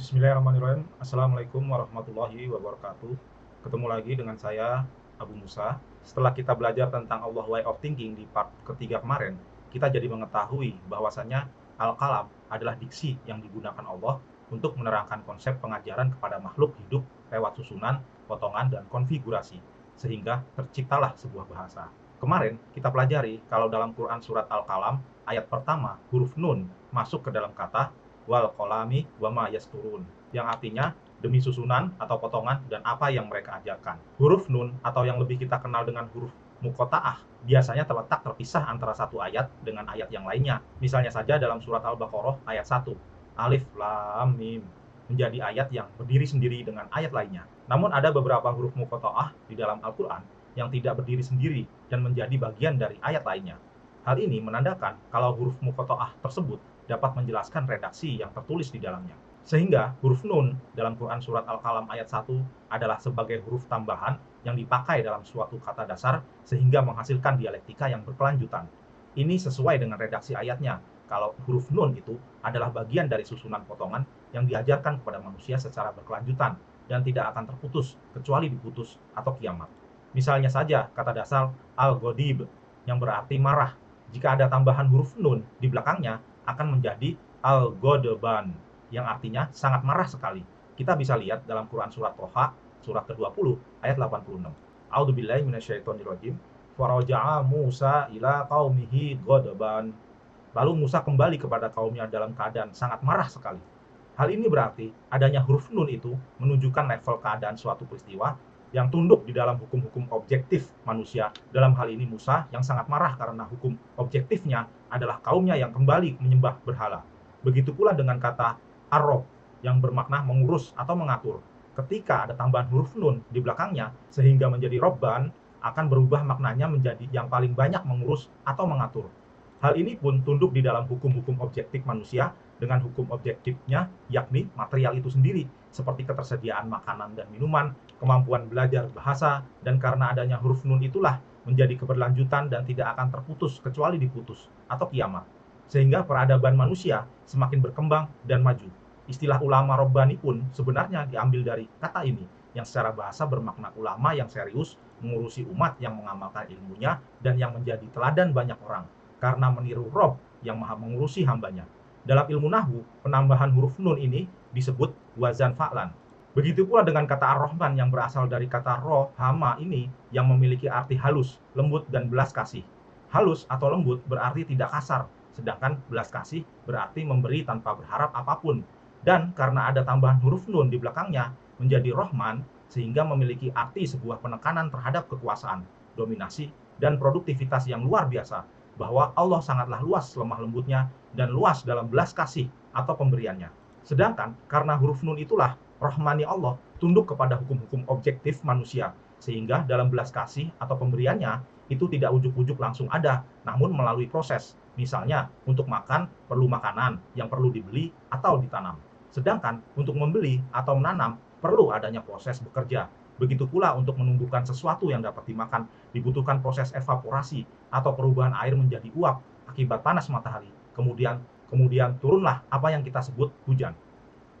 Bismillahirrahmanirrahim. Assalamualaikum warahmatullahi wabarakatuh. Ketemu lagi dengan saya, Abu Musa. Setelah kita belajar tentang Allah way of thinking di part ketiga kemarin, kita jadi mengetahui bahwasannya al-kalam adalah diksi yang digunakan Allah untuk menerangkan konsep pengajaran kepada makhluk hidup lewat susunan, potongan, dan konfigurasi, sehingga terciptalah sebuah bahasa. Kemarin kita pelajari kalau dalam Quran surat Al-Kalam, ayat pertama, huruf nun masuk ke dalam kata wal kolami wama yasturun, yang artinya demi susunan atau potongan dan apa yang mereka ajarkan. Huruf nun atau yang lebih kita kenal dengan huruf mukotaah biasanya terletak terpisah antara satu ayat dengan ayat yang lainnya. Misalnya saja dalam surat Al-Baqarah ayat 1, alif lam mim, menjadi ayat yang berdiri sendiri dengan ayat lainnya. Namun ada beberapa huruf mukotaah di dalam Al-Quran yang tidak berdiri sendiri dan menjadi bagian dari ayat lainnya. Hal ini menandakan kalau huruf mukotoah tersebut dapat menjelaskan redaksi yang tertulis di dalamnya. Sehingga huruf nun dalam Quran surat Al-Qalam ayat 1 adalah sebagai huruf tambahan yang dipakai dalam suatu kata dasar sehingga menghasilkan dialektika yang berkelanjutan. Ini sesuai dengan redaksi ayatnya, kalau huruf nun itu adalah bagian dari susunan potongan yang diajarkan kepada manusia secara berkelanjutan dan tidak akan terputus kecuali diputus atau kiamat. Misalnya saja kata dasar al-ghodib yang berarti marah. Jika ada tambahan huruf nun di belakangnya akan menjadi al-ghadaban yang artinya sangat marah sekali. Kita bisa lihat dalam Quran surat Toha surat ke-20 ayat 86. A'udzubillahi minasyaitonirrajim. Faraja'a Musa ila qaumihi ghadaban. Lalu Musa kembali kepada kaumnya dalam keadaan sangat marah sekali. Hal ini berarti adanya huruf nun itu menunjukkan level keadaan suatu peristiwa yang tunduk di dalam hukum-hukum objektif manusia. Dalam hal ini Musa yang sangat marah karena hukum objektifnya adalah kaumnya yang kembali menyembah berhala. Begitu pula dengan kata ar-rob yang bermakna mengurus atau mengatur. Ketika ada tambahan huruf nun di belakangnya sehingga menjadi robban, akan berubah maknanya menjadi yang paling banyak mengurus atau mengatur. Hal ini pun tunduk di dalam hukum-hukum objektif manusia dengan hukum objektifnya yakni material itu sendiri seperti ketersediaan makanan dan minuman, kemampuan belajar bahasa, dan karena adanya huruf nun itulah menjadi keberlanjutan dan tidak akan terputus kecuali diputus atau kiamat. Sehingga peradaban manusia semakin berkembang dan maju. Istilah ulama Rabbani pun sebenarnya diambil dari kata ini yang secara bahasa bermakna ulama yang serius mengurusi umat yang mengamalkan ilmunya dan yang menjadi teladan banyak orang karena meniru Rob yang maha mengurusi hambanya. Dalam ilmu nahwu, penambahan huruf nun ini disebut wazan fa'lan. Begitu pula dengan kata ar-Rahman yang berasal dari kata roh, hama ini yang memiliki arti halus, lembut, dan belas kasih. Halus atau lembut berarti tidak kasar, sedangkan belas kasih berarti memberi tanpa berharap apapun. Dan karena ada tambahan huruf nun di belakangnya menjadi Rahman, sehingga memiliki arti sebuah penekanan terhadap kekuasaan, dominasi, dan produktivitas yang luar biasa, bahwa Allah sangatlah luas lemah lembutnya dan luas dalam belas kasih atau pemberiannya. Sedangkan karena huruf nun itulah rahmani Allah tunduk kepada hukum-hukum objektif manusia, sehingga dalam belas kasih atau pemberiannya itu tidak ujuk-ujuk langsung ada, namun melalui proses. Misalnya untuk makan perlu makanan yang perlu dibeli atau ditanam. Sedangkan untuk membeli atau menanam perlu adanya proses bekerja. Begitu pula untuk menumbuhkan sesuatu yang dapat dimakan dibutuhkan proses evaporasi atau perubahan air menjadi uap akibat panas matahari. Kemudian turunlah apa yang kita sebut hujan.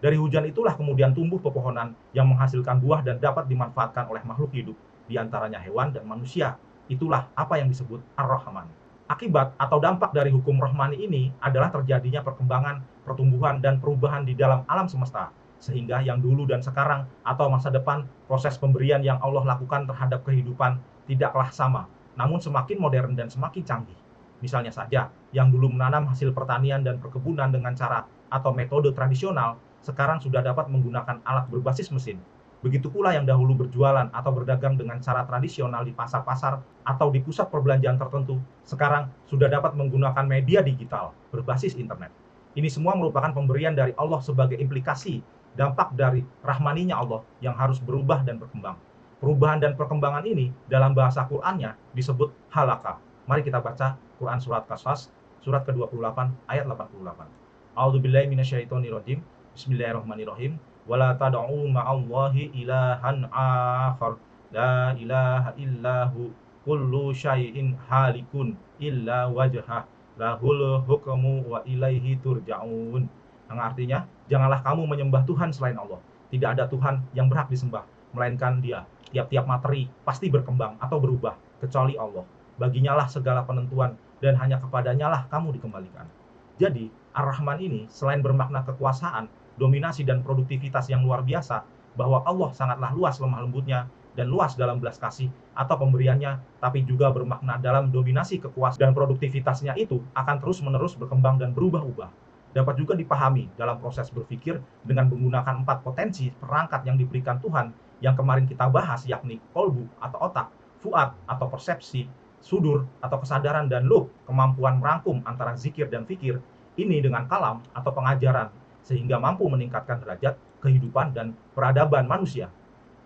Dari hujan itulah kemudian tumbuh pepohonan yang menghasilkan buah dan dapat dimanfaatkan oleh makhluk hidup, diantaranya hewan dan manusia. Itulah apa yang disebut ar-Rahman. Akibat atau dampak dari hukum Rahmani ini adalah terjadinya perkembangan, pertumbuhan, dan perubahan di dalam alam semesta. Sehingga yang dulu dan sekarang atau masa depan, proses pemberian yang Allah lakukan terhadap kehidupan tidaklah sama, namun semakin modern dan semakin canggih. Misalnya saja, yang dulu menanam hasil pertanian dan perkebunan dengan cara atau metode tradisional, sekarang sudah dapat menggunakan alat berbasis mesin. Begitu pula yang dahulu berjualan atau berdagang dengan cara tradisional di pasar-pasar atau di pusat perbelanjaan tertentu, sekarang sudah dapat menggunakan media digital berbasis internet. Ini semua merupakan pemberian dari Allah sebagai implikasi dampak dari rahmaninya Allah yang harus berubah dan berkembang. Perubahan dan perkembangan ini dalam bahasa Qur'annya disebut halaka. Mari kita baca Quran surat Qasas, surat ke-28 ayat 88. A'udzubillahi minasyaitonirrajim. Bismillahirrahmanirrahim. Wala tad'u ma'allahi ilahan akhar. La ilaha illahu kullu syai'in halikun illa wajhah. Lahul hukmu wa ilaihi turja'un. Yang artinya, Janganlah kamu menyembah Tuhan selain Allah. Tidak ada Tuhan yang berhak disembah, melainkan Dia. Tiap-tiap materi pasti berkembang atau berubah, kecuali Allah. Baginya lah segala penentuan, dan hanya kepadanya lah kamu dikembalikan. Jadi, Ar-Rahman ini selain bermakna kekuasaan, dominasi dan produktivitas yang luar biasa, bahwa Allah sangatlah luas lemah lembutnya dan luas dalam belas kasih atau pemberiannya, tapi juga bermakna dalam dominasi kekuasaan dan produktivitasnya itu akan terus-menerus berkembang dan berubah-ubah. Dapat juga dipahami dalam proses berpikir dengan menggunakan 4 potensi perangkat yang diberikan Tuhan yang kemarin kita bahas, yakni kolbu atau otak, fuad atau persepsi, sudur atau kesadaran, dan lub, kemampuan merangkum antara zikir dan fikir, ini dengan kalam atau pengajaran, sehingga mampu meningkatkan derajat kehidupan dan peradaban manusia.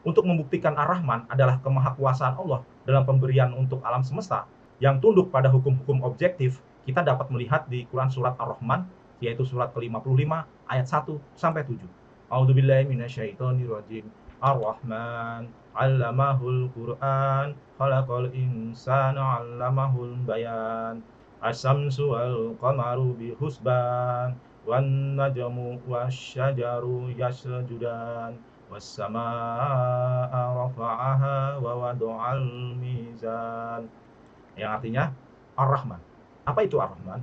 Untuk membuktikan Ar-Rahman adalah kemahakuasaan Allah dalam pemberian untuk alam semesta yang tunduk pada hukum-hukum objektif, kita dapat melihat di Quran surat Ar-Rahman, yaitu surat ke-55 ayat 1 sampai 7. A'udzubillahi minasyaitonirrajim. Ar-Rahman 'allamahul Qur'an, khalaqal insana 'allamahul bayan. Asy-syamsu wal qamaru bihusban, wan najmu wasyajaru yasjudan, was-samaa'a rafa'aha wa wada'al mizan. Yang artinya Ar-Rahman. Apa itu Ar-Rahman?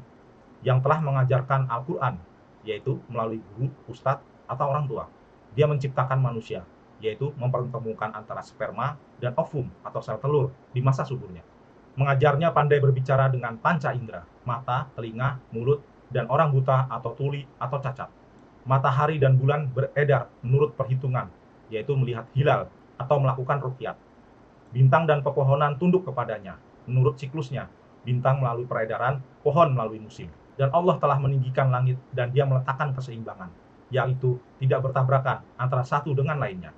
Yang telah mengajarkan Al-Quran, yaitu melalui guru, ustadz, atau orang tua. Dia menciptakan manusia, yaitu mempertemukan antara sperma dan ovum atau sel telur di masa suburnya. Mengajarnya pandai berbicara dengan panca indera, mata, telinga, mulut, dan orang buta atau tuli atau cacat. Matahari dan bulan beredar menurut perhitungan, yaitu melihat hilal atau melakukan ruqyat. Bintang dan pepohonan tunduk kepadanya menurut siklusnya, bintang melalui peredaran, pohon melalui musim. Dan Allah telah meninggikan langit dan Dia meletakkan keseimbangan, yaitu tidak bertabrakan antara satu dengan lainnya.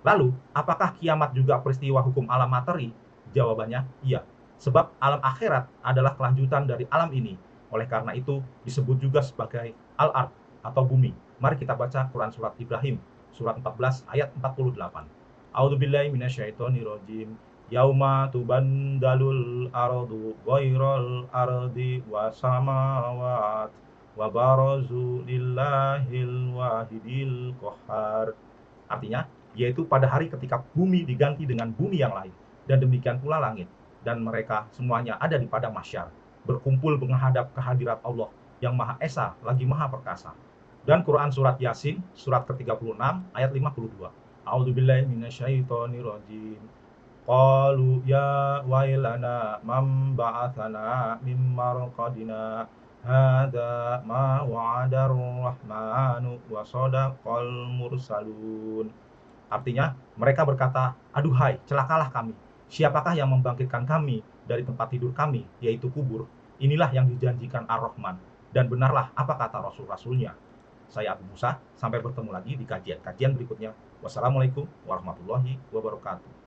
Lalu, apakah kiamat juga peristiwa hukum alam materi? Jawabannya iya, sebab alam akhirat adalah kelanjutan dari alam ini. Oleh karena itu disebut juga sebagai al-ard atau bumi. Mari kita baca Quran surat Ibrahim, surat 14 ayat 48. A'udzubillahi minasyaitonirrajim. Yauma tubaddalul ardu ghairal ardi wasamawat wa barazu lillahil wahidil qahhar. Artinya, yaitu pada hari ketika bumi diganti dengan bumi yang lain, dan demikian pula langit, dan mereka semuanya ada di padang mahsyar, berkumpul menghadap kehadirat Allah yang Maha Esa lagi Maha Perkasa. Dan Quran surat Yasin, surat ke-36 ayat 52. A'udzubillahi minasyaitonirrajim. Qalu ya wailana man ba'atsana min marqadina hadza ma wa'adar rahmanu wa shadaqal mursalun. Artinya, mereka berkata, aduhai, celakalah kami. Siapakah yang membangkitkan kami dari tempat tidur kami, yaitu kubur? Inilah yang dijanjikan Ar-Rahman. Dan benarlah apa kata Rasul-Rasulnya. Saya Abu Musa, sampai bertemu lagi di kajian-kajian berikutnya. Wassalamualaikum warahmatullahi wabarakatuh.